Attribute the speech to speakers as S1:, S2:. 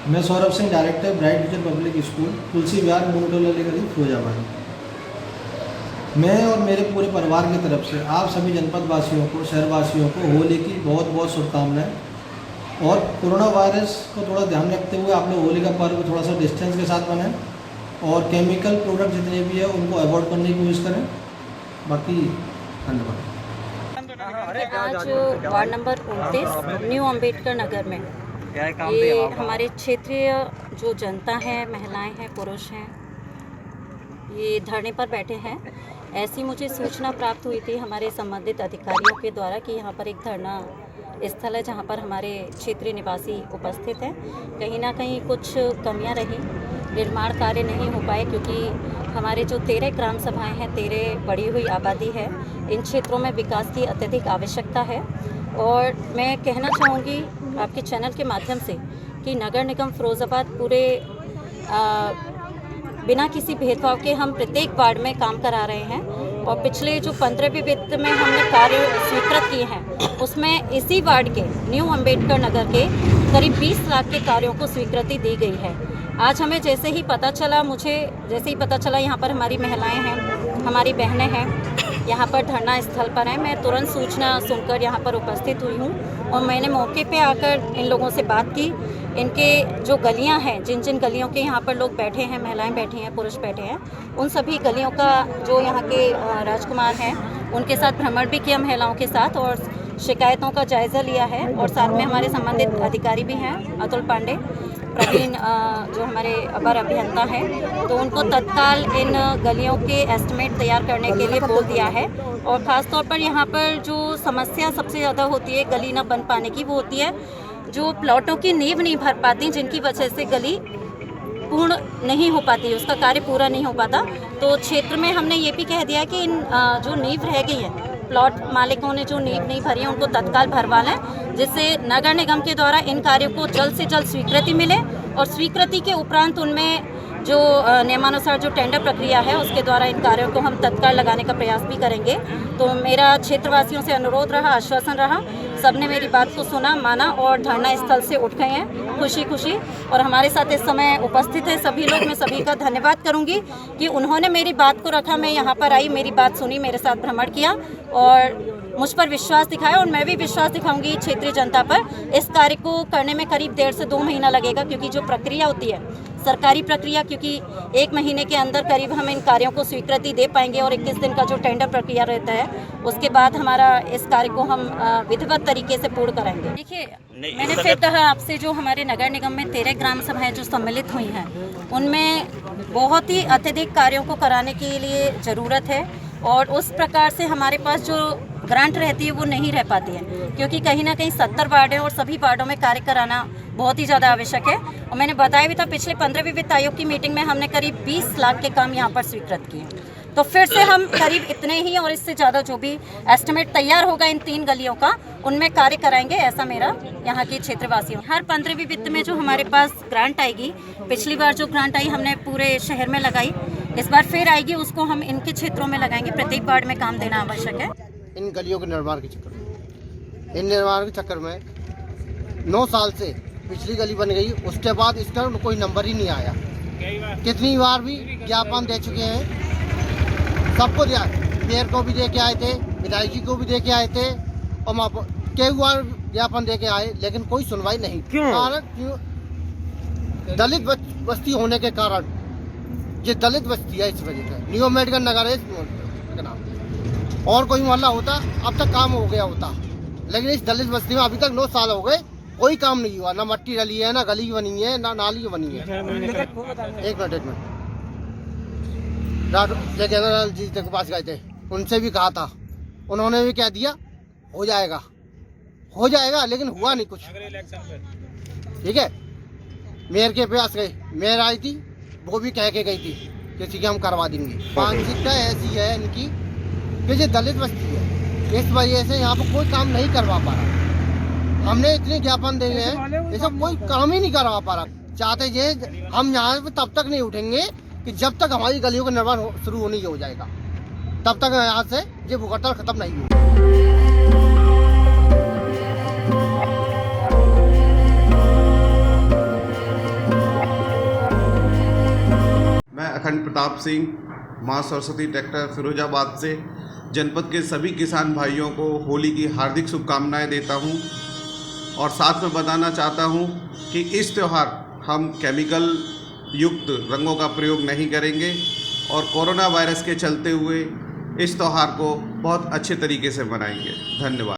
S1: मैं Saurabh Singh, director bright vision public school, Tulsi Vihar, Moongtola गली, फिरोजाबाद। मैं और मेरे पूरे परिवार की तरफ से आप सभी जनपद वासियों को, शहरवासियों को होली की बहुत बहुत शुभकामनाएं। और कोरोना वायरस को थोड़ा ध्यान रखते हुए आप लोग होली का पर्व थोड़ा सा डिस्टेंस के साथ मनाएं और केमिकल प्रोडक्ट जितने भी है उनको अवॉइड करने की कोशिश करें। बाकी धन्यवाद।
S2: आज ward number 29 new Ambedkar Nagar में ये हमारे क्षेत्रीय जो जनता है, महिलाएं हैं, पुरुष हैं, ये धरने पर बैठे हैं। ऐसी मुझे सूचना प्राप्त हुई थी हमारे संबंधित अधिकारियों के द्वारा कि यहाँ पर एक धरना स्थल है जहाँ पर हमारे क्षेत्रीय निवासी उपस्थित हैं। कहीं ना कहीं कुछ कमियाँ रही, निर्माण कार्य नहीं हो पाए क्योंकि हमारे जो 13 ग्राम सभाएं हैं, 13 बढ़ी हुई आबादी है, इन क्षेत्रों में विकास की अत्यधिक आवश्यकता है। और मैं कहना चाहूँगी आपके चैनल के माध्यम से कि नगर निगम फिरोजाबाद पूरे बिना किसी भेदभाव के हम प्रत्येक वार्ड में काम करा रहे हैं। और पिछले जो 15वें वित्त में हमने कार्य स्वीकृत किए हैं उसमें इसी वार्ड के न्यू अम्बेडकर नगर के करीब 20 लाख के कार्यों को स्वीकृति दी गई है। आज हमें जैसे ही पता चला यहाँ पर हमारी महिलाएं हैं, हमारी बहनें हैं, यहाँ पर धरना स्थल पर हैं, मैं तुरंत सूचना सुनकर यहाँ पर उपस्थित हुई हूँ और मैंने मौके पे आकर इन लोगों से बात की। इनके जो गलियाँ हैं, जिन जिन गलियों के यहाँ पर लोग बैठे हैं, महिलाएं बैठी हैं, पुरुष बैठे हैं, उन सभी गलियों का जो यहाँ के राजकुमार हैं उनके साथ भ्रमण भी किया महिलाओं के साथ और शिकायतों का जायज़ा लिया है। और साथ में हमारे संबंधित अधिकारी भी हैं, अतुल पांडे, प्रवीण जो हमारे अपर अभियंता हैं, तो उनको तत्काल इन गलियों के एस्टिमेट तैयार करने के लिए बोल दिया है। और ख़ास तौर पर यहाँ पर जो समस्या सबसे ज़्यादा होती है गली न बन पाने की, वो होती है जो प्लॉटों की नींव नहीं भर पाती, जिनकी वजह से गली पूर्ण नहीं हो पाती, उसका कार्य पूरा नहीं हो पाता। तो क्षेत्र में हमने ये भी कह दिया कि इन जो नींव रह गई है, प्लॉट मालिकों ने जो नींव नहीं भरी है उनको तत्काल भरवा लें, जिससे नगर निगम के द्वारा इन कार्यों को जल्द से जल्द स्वीकृति मिले। और स्वीकृति के उपरांत उनमें जो नियमानुसार जो टेंडर प्रक्रिया है उसके द्वारा इन कार्यों को हम तत्काल लगाने का प्रयास भी करेंगे। तो मेरा क्षेत्रवासियों से अनुरोध रहा, आश्वासन रहा, सबने मेरी बात को सुना, माना और धरना स्थल से उठ गए हैं खुशी खुशी। और हमारे साथ इस समय उपस्थित हैं सभी लोग, मैं सभी का धन्यवाद करूंगी कि उन्होंने मेरी बात को रखा, मैं यहाँ पर आई, मेरी बात सुनी, मेरे साथ भ्रमण किया और मुझ पर विश्वास दिखाया। और मैं भी विश्वास दिखाऊंगी क्षेत्रीय जनता पर। इस कार्य को करने में करीब 1.5 से 2 महीना लगेगा क्योंकि जो प्रक्रिया होती है, सरकारी प्रक्रिया, क्योंकि 1 महीने के अंदर करीब हम इन कार्यों को स्वीकृति दे पाएंगे और 21 दिन का जो टेंडर प्रक्रिया रहता है उसके बाद हमारा इस कार्य को हम विधिवत तरीके से पूर्ण कराएंगे। देखिए, मैंने फिर कहा आपसे, जो हमारे नगर निगम में 13 ग्राम सभाएं जो सम्मिलित हुई हैं उनमें बहुत ही अत्यधिक कार्यों को कराने के लिए ज़रूरत है और उस प्रकार से हमारे पास जो ग्रांट रहती है वो नहीं रह पाती है क्योंकि कहीं ना कहीं 70 वार्ड हैं और सभी वार्डों में कार्य कराना बहुत ही ज़्यादा आवश्यक है। और मैंने बताया भी था, पिछले 15वें वित्त आयोग की मीटिंग में हमने करीब 20 लाख के काम यहाँ पर स्वीकृत किए। तो फिर से हम करीब इतने ही और इससे ज़्यादा जो भी एस्टिमेट तैयार होगा इन 3 गलियों का, उनमें कार्य कराएंगे, ऐसा मेरा यहाँ के क्षेत्रवासियों। हर 15वें वित्त में जो हमारे पास ग्रांट आएगी, पिछली बार जो ग्रांट आई हमने पूरे शहर में लगाई, इस बार फिर आएगी, उसको हम इनके क्षेत्रों में लगाएंगे। प्रत्येक वार्ड में काम देना आवश्यक है।
S3: इन गलियों के निर्माण के चक्कर में 9 साल से पिछली गली बन गई, उसके बाद इसका कोई नंबर ही नहीं आया। कितनी बार भी ज्ञापन दे चुके हैं, सबको दिया, मेयर को भी दे के आए थे, विधायक जी को भी दे के आए थे और कई बार ज्ञापन दे के आए, लेकिन कोई सुनवाई नहीं। क्यों? दलित बस्ती होने के कारण, ये दलित बस्ती है, इस वजह से न्यू अम्बेडकर नगर है इसका नाम। और कोई मोहल्ला होता अब तक काम हो गया होता, लेकिन इस दलित बस्ती में अभी तक 9 साल हो गए, कोई काम नहीं हुआ। ना मट्टी डली है, ना गली बनी है, ना नाली बनी है। एक मिनट जनरल जी के पास गए थे, उनसे भी कहा था, उन्होंने भी कह दिया हो जाएगा, लेकिन हुआ नहीं कुछ। ठीक है, मेयर के पास गए, मेयर आई थी, वो भी कह के गई थी किसी के हम करवा देंगे। मानसिकता ऐसी है इनकी कि ये दलित बस्ती है, इस वजह से यहाँ पर कोई काम नहीं करवा पा रहा। हमने इतने ज्ञापन दिए हैं, ये सब कोई काम ही नहीं करवा पा रहा। चाहते ये हम यहाँ पे तब तक नहीं उठेंगे कि जब तक हमारी गलियों का निर्माण शुरू नहीं हो जाएगा, तब तक यहाँ से ये भूखहड़ताल खत्म नहीं होगी।
S4: अखंड प्रताप सिंह, माँ सरस्वती ट्रैक्टर फिरोजाबाद से जनपद के सभी किसान भाइयों को होली की हार्दिक शुभकामनाएं देता हूं और साथ में बताना चाहता हूं कि इस त्यौहार हम केमिकल युक्त रंगों का प्रयोग नहीं करेंगे और कोरोना वायरस के चलते हुए इस त्यौहार को बहुत अच्छे तरीके से मनाएंगे। धन्यवाद।